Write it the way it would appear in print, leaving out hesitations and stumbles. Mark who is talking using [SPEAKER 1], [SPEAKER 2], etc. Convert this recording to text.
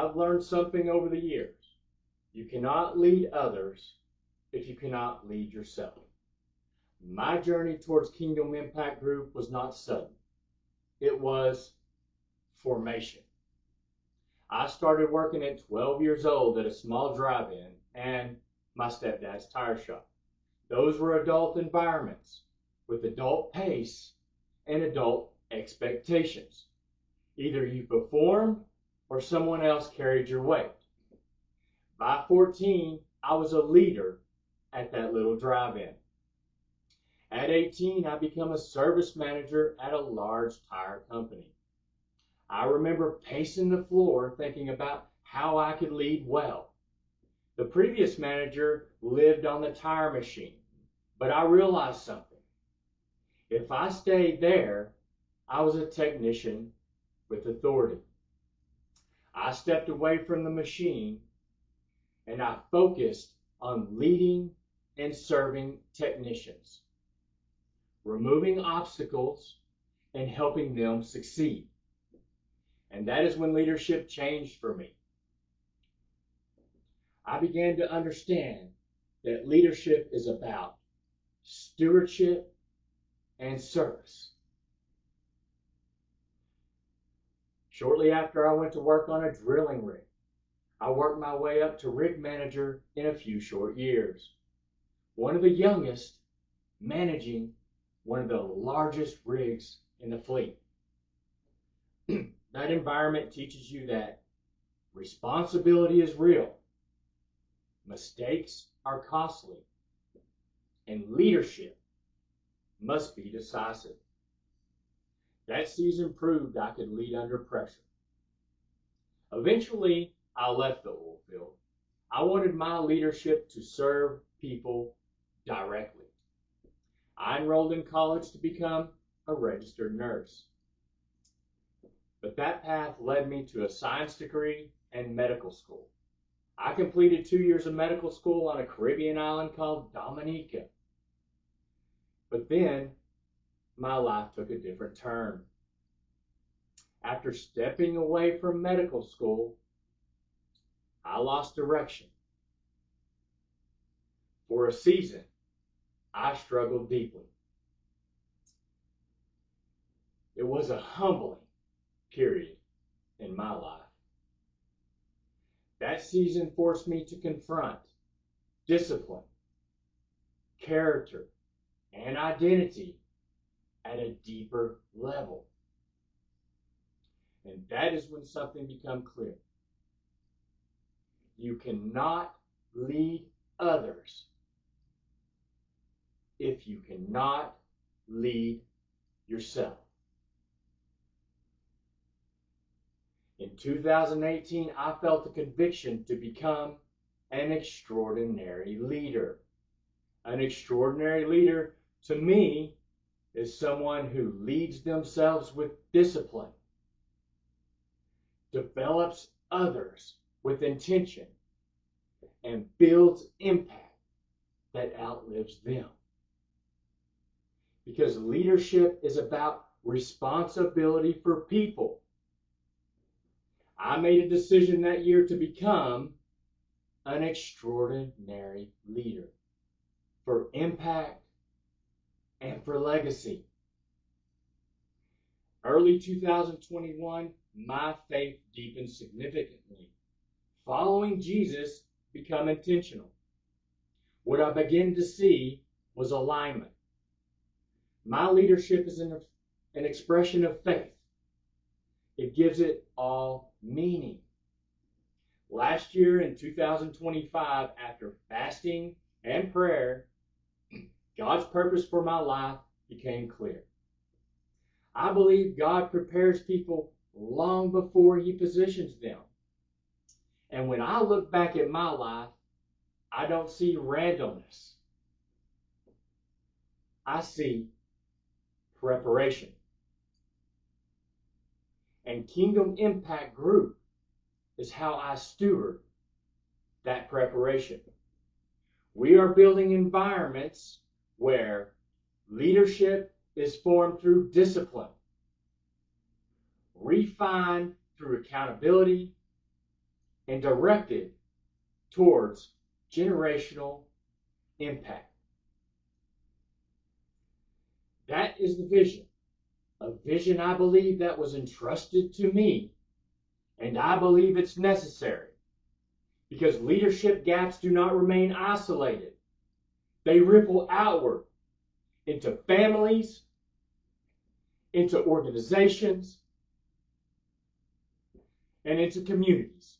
[SPEAKER 1] I've learned something over the years. You cannot lead others if you cannot lead yourself. My journey towards Kingdom Impact Group was not sudden. It was formation. I started working at 12 years old at a small drive-in and my stepdad's tire shop. Those were adult environments with adult pace and adult expectations. Either you performed or someone else carried your weight. By 14, I was a leader at that little drive-in. At 18, I became a service manager at a large tire company. I remember pacing the floor thinking about how I could lead well. The previous manager lived on the tire machine, but I realized something. If I stayed there, I was a technician with authority. I stepped away from the machine and I focused on leading and serving technicians, removing obstacles and helping them succeed. And that is when leadership changed for me. I began to understand that leadership is about stewardship and service. Shortly after I went to work on a drilling rig, I worked my way up to rig manager in a few short years. One of the youngest managing one of the largest rigs in the fleet. That environment teaches you that responsibility is real, mistakes are costly, and leadership must be decisive. That season proved I could lead under pressure. Eventually, I left the oil field. I wanted my leadership to serve people directly. I enrolled in college to become a registered nurse. But that path led me to a science degree and medical school. I completed 2 years of medical school on a Caribbean island called Dominica. But then, my life took a different turn. After stepping away from medical school, I lost direction. For a season, I struggled deeply. It was a humbling period in my life. That season forced me to confront discipline, character, and identity at a deeper level. And that is when something became clear. You cannot lead others if you cannot lead yourself. In 2018, I felt the conviction to become an extraordinary leader. An extraordinary leader, to me, is someone who leads themselves with discipline, develops others with intention, and builds impact that outlives them. Because leadership is about responsibility for people. I made a decision that year to become an extraordinary leader for impact and for legacy. Early 2021, my faith deepened significantly. Following Jesus became intentional. What I began to see was alignment. My leadership is an expression of faith. It gives it all meaning. Last year in 2025, after fasting and prayer, God's purpose for my life became clear. I believe God prepares people long before He positions them. And when I look back at my life, I don't see randomness. I see preparation. And Kingdom Impact Group is how I steward that preparation. We are building environments where leadership is formed through discipline, refined through accountability, and directed towards generational impact. That is the vision. A vision I believe that was entrusted to me, and I believe it's necessary because leadership gaps do not remain isolated. They ripple outward into families, into organizations, and into communities.